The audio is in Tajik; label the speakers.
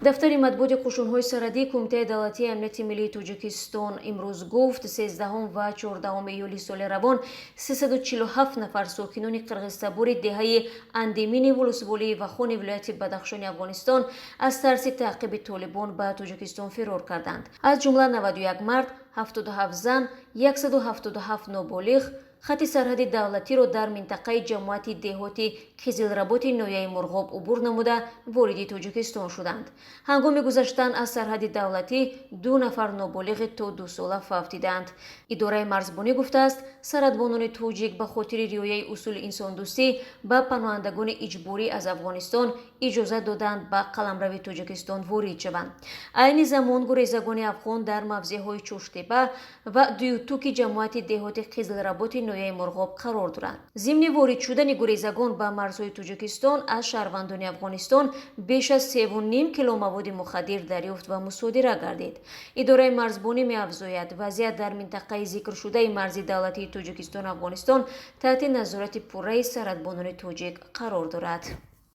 Speaker 1: дафтари матбуоти қушунҳои сарадии Кумитаи давлатии амнияти миллии Тоҷикистон имрӯз гуфт 13 ва 14 июли соли равон 347 нафар сокинони қирғизтабори деҳаи андемини вулусволии Вахони вилояти Бадахшони Афғонистон аз тарси таъқиби Толибон ба Тоҷикистон фирор карданд. Аз ҷумла 91 мард, 77 зан, 177 ноболиғ хати сарҳади давлатиро дар минтақаи ҷамоати деҳоти қизилработи ноҳияи Мурғоб убур намуда вориди Тоҷикистон шуданд. ҳангоми гузаштан аз сарҳади давлатӣ 2 нафар ноболиғи то 2 сола фавтиданд. идораи марзбонӣ гуфтааст, сарадбонони тоҷик ба хотири риояи усули инсондӯстӣ ба паноҳандагони иҷборӣ аз Афғонистон иҷозат доданд ба қаламрави Тоҷикистон ворид шаванд. айни замон гурезагони афғон дар мавзеъҳои чоштеба ва дуютуки ҷамоати деҳоти қизилработи ноҳияи Мурғоб қарор доранд. зимни ворид шудани гурезагон ба марзҳои Тоҷикистон аз шаҳрвандони Афғонистон беш аз 3.5 кило маводи мухаддир дарёфт ва мусодира гардид. идораи марзбонӣ меафзояд, вазъият дар минтақаи зикршудаи марзи давлатии Тоҷикистон Афғонистон таҳти назорати пурраи сарадбонони тоҷик қарор дорад.